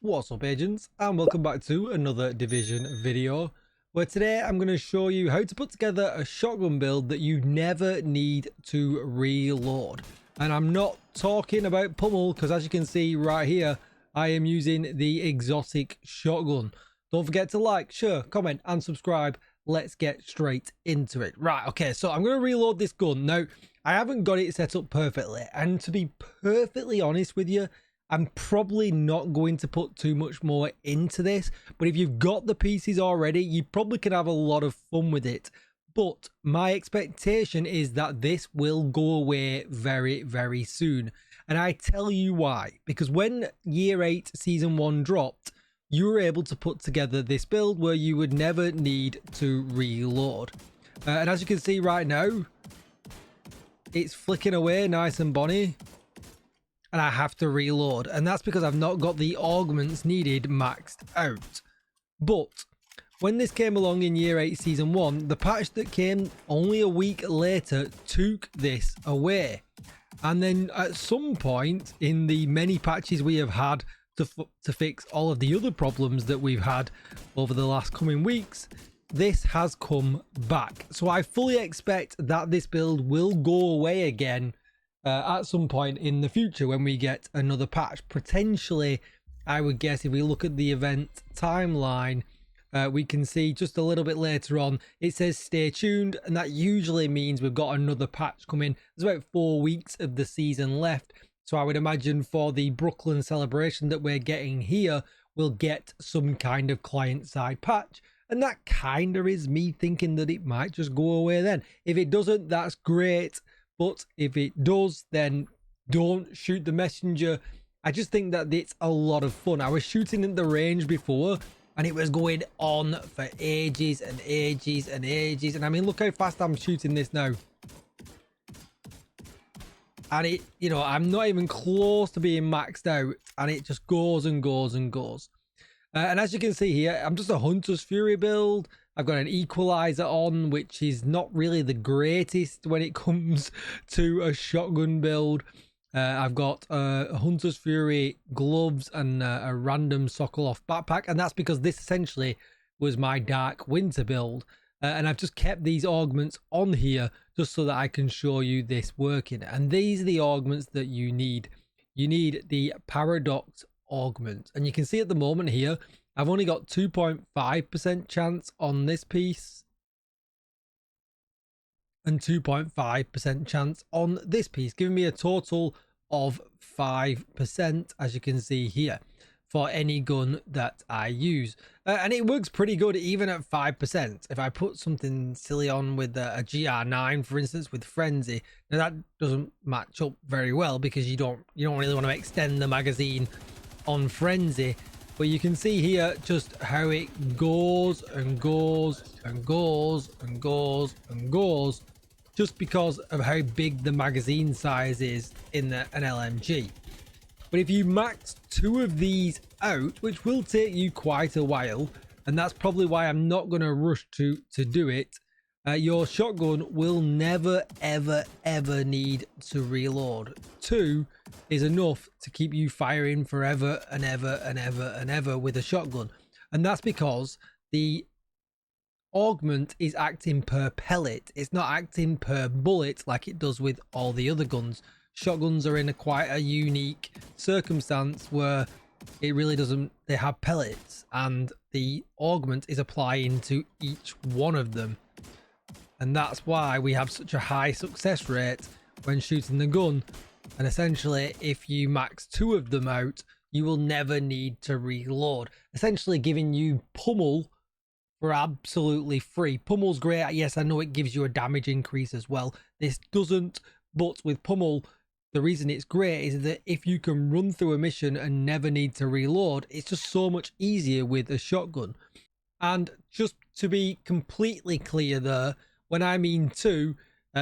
What's up, agents, and welcome back to another Division video, where today I'm going to show you how to put together a shotgun build that you never need to reload. And I'm not talking about pummel, because as you can see right here, I am using the exotic shotgun. Don't forget to like, share, comment and subscribe. Let's get straight into it. Right, okay, so I'm going to reload this gun. Now, I haven't got it set up perfectly, and to be perfectly honest with you, I'm probably not going to put too much more into this, but if you've got the pieces already, you probably can have a lot of fun with it. But my expectation is that this will go away very, very soon. And I tell you why. Because when Year 8 Season 1 dropped, you were able to put together this build where you would never need to reload. And as you can see right now, it's flicking away nice and bonny. And I have to reload, and that's because I've not got the augments needed maxed out. But when this came along in Year 8 Season 1, the patch that came only a week later took this away. And then at some point in the many patches we have had to fix all of the other problems that we've had over the last coming weeks, this has come back. So I fully expect that this build will go away again at some point in the future when we get another patch. Potentially, I would guess if we look at the event timeline, we can see just a little bit later on it says stay tuned, and that usually means we've got another patch coming. There's about 4 weeks of the season left, so I would imagine for the Brooklyn celebration that we're getting here, we'll get some kind of client-side patch, and that kind of is me thinking that it might just go away then. If it doesn't, that's great. But if it does, then don't shoot the messenger. I just think that it's a lot of fun. I was shooting in the range before, and it was going on for ages and ages and ages. And I mean, look how fast I'm shooting this now. And it, you know, I'm not even close to being maxed out, and it just goes and goes and goes. And as you can see here, I'm just a Hunter's Fury build. I've got an equalizer on, which is not really the greatest when it comes to a shotgun build. I've got a Hunter's Fury gloves and a random Sokolov backpack, and that's because this essentially was my Dark Winter build. And I've just kept these augments on here just so that I can show you this working. And these are the augments that you need. You need the Paradox augment, and you can see at the moment here I've only got 2.5% chance on this piece and 2.5% chance on this piece, giving me a total of 5%, as you can see here, for any gun that I use. And it works pretty good even at 5%. If I put something silly on with a GR9, for instance, with Frenzy, now that doesn't match up very well because you don't really want to extend the magazine on Frenzy. But you can see here just how it goes and goes and goes and goes and goes, just because of how big the magazine size is in an LMG. But if you max 2 of these out, which will take you quite a while, and that's probably why I'm not going to rush to do it, your shotgun will never ever need to reload. 2 is enough to keep you firing forever and ever and ever and ever with a shotgun. And that's because the augment is acting per pellet. It's not acting per bullet like it does with all the other guns. Shotguns are in quite a unique circumstance where it really doesn't, they have pellets, and the augment is applying to each one of them. And that's why we have such a high success rate when shooting the gun. And essentially, if you max 2 of them out, you will never need to reload. Essentially giving you pummel for absolutely free. Pummel's great. Yes, I know it gives you a damage increase as well. This doesn't, but with pummel, the reason it's great is that if you can run through a mission and never need to reload, it's just so much easier with a shotgun. And just to be completely clear there, when I mean 2,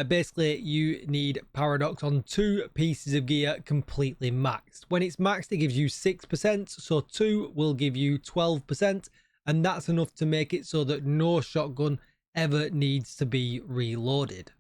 basically you need Paradox on 2 pieces of gear completely maxed. When it's maxed, it gives you 6%, so 2 will give you 12%, and that's enough to make it so that no shotgun ever needs to be reloaded.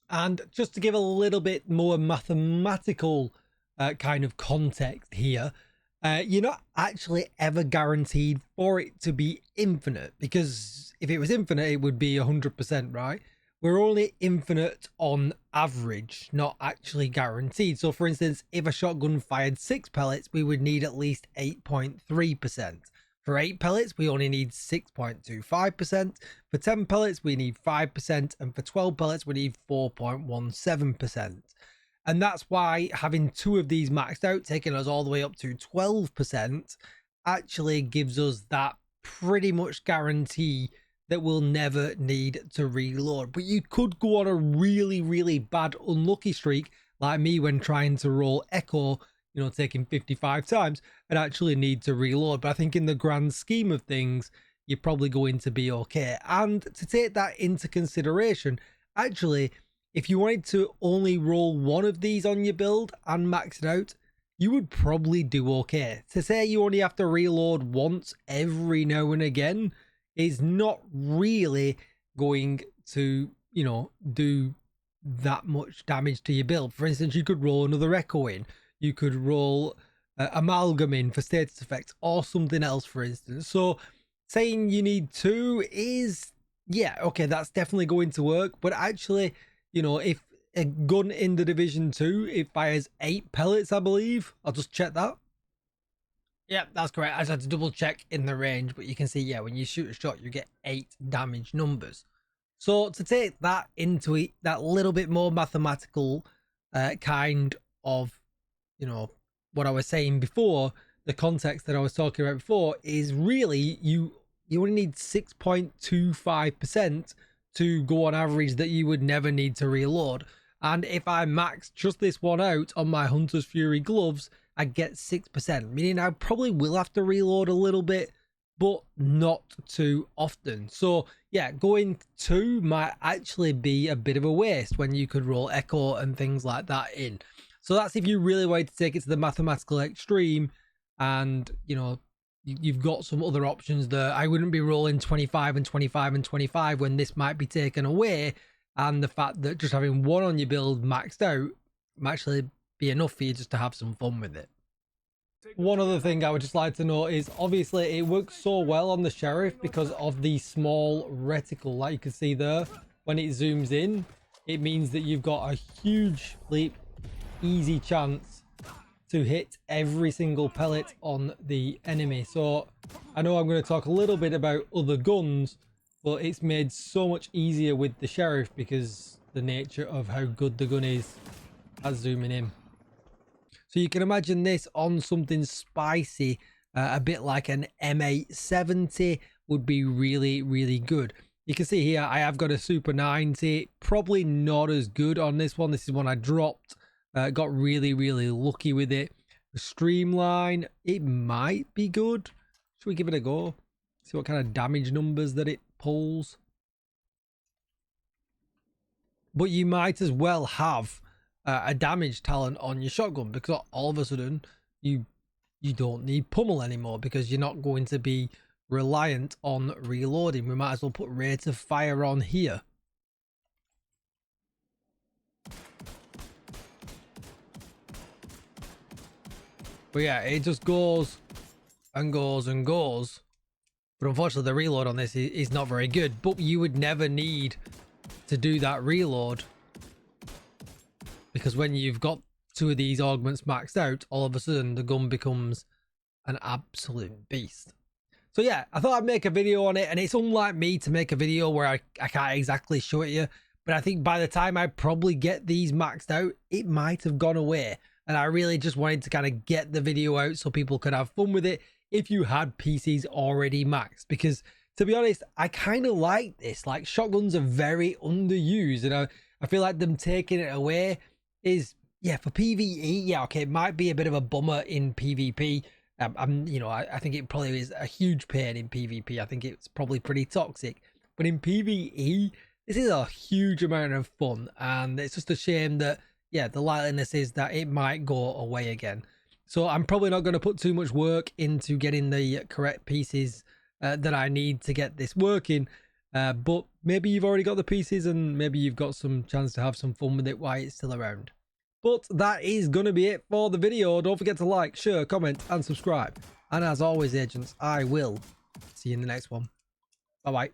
And just to give a little bit more mathematical kind of context here, You're not actually ever guaranteed for it to be infinite, because if it was infinite, it would be 100%, right? We're only infinite on average, not actually guaranteed. So for instance, if a shotgun fired 6 pellets, we would need at least 8.3%. For 8 pellets, we only need 6.25%. For 10 pellets, we need 5%. And for 12 pellets, we need 4.17%. And that's why having 2 of these maxed out, taking us all the way up to 12%, actually gives us that pretty much guarantee that we'll never need to reload. But you could go on a really, really bad unlucky streak, like me when trying to roll Echo, you know, taking 55 times, and actually need to reload. But I think in the grand scheme of things, you're probably going to be okay. And to take that into consideration, actually, if you wanted to only roll 1 of these on your build and max it out, you would probably do okay. To say you only have to reload once every now and again is not really going to, you know, do that much damage to your build. For instance, you could roll another Echo in, you could roll Amalgam in for status effects, or something else, for instance. So saying you need 2 is, yeah, okay, that's definitely going to work. But actually, you know, if a gun in the Division 2, it fires 8 pellets, I believe. I'll just check that. Yeah, that's correct. I just had to double check in the range, but you can see, yeah, when you shoot a shot, you get 8 damage numbers. So to take that into it, that little bit more mathematical kind of, you know, what I was saying before, the context that I was talking about before, is really you only need 6.25% to go on average that you would never need to reload. And if I max just this one out on my Hunter's Fury gloves, I get 6%, meaning I probably will have to reload a little bit, but not too often. So yeah, going 2 might actually be a bit of a waste when you could roll Echo and things like that in. So that's if you really wanted to take it to the mathematical extreme, and you know, you've got some other options there. I wouldn't be rolling 25 and 25 and 25 when this might be taken away, and the fact that just having 1 on your build maxed out might actually be enough for you just to have some fun with it. One other thing I would just like to note is, obviously it works so well on the Sheriff because of the small reticle, like you can see there. When it zooms in, it means that you've got a hugely easy chance to hit every single pellet on the enemy. So I know I'm going to talk a little bit about other guns, but it's made so much easier with the Sheriff because the nature of how good the gun is at zooming in. So you can imagine this on something spicy, a bit like an M870 would be really, really good. You can see here I have got a Super 90, probably not as good on this one. This is one I dropped, got really, really lucky with it. The Streamline, it might be good. Should we give it a go? See what kind of damage numbers that it pulls. But you might as well have a damage talent on your shotgun, because all of a sudden you don't need pummel anymore, because you're not going to be reliant on reloading. We might as well put rate of fire on here. But yeah, it just goes and goes and goes. But unfortunately, the reload on this is not very good. But you would never need to do that reload, because when you've got 2 of these augments maxed out, all of a sudden the gun becomes an absolute beast. So yeah, I thought I'd make a video on it, and it's unlike me to make a video where I can't exactly show it you. But I think by the time I probably get these maxed out, it might have gone away. And I really just wanted to kind of get the video out so people could have fun with it if you had PCs already maxed. Because to be honest, I kind of like this. Like, shotguns are very underused, and I feel like them taking it away is, yeah, for PvE, yeah, okay, it might be a bit of a bummer in PvP. You know, I think it probably is a huge pain in PvP. I think it's probably pretty toxic. But in PvE, this is a huge amount of fun, and it's just a shame that, yeah, the likeliness is that it might go away again. So I'm probably not going to put too much work into getting the correct pieces that I need to get this working. But maybe you've already got the pieces, and maybe you've got some chance to have some fun with it while it's still around. But that is going to be it for the video. Don't forget to like, share, comment, and subscribe. And as always, agents, I will see you in the next one. Bye-bye.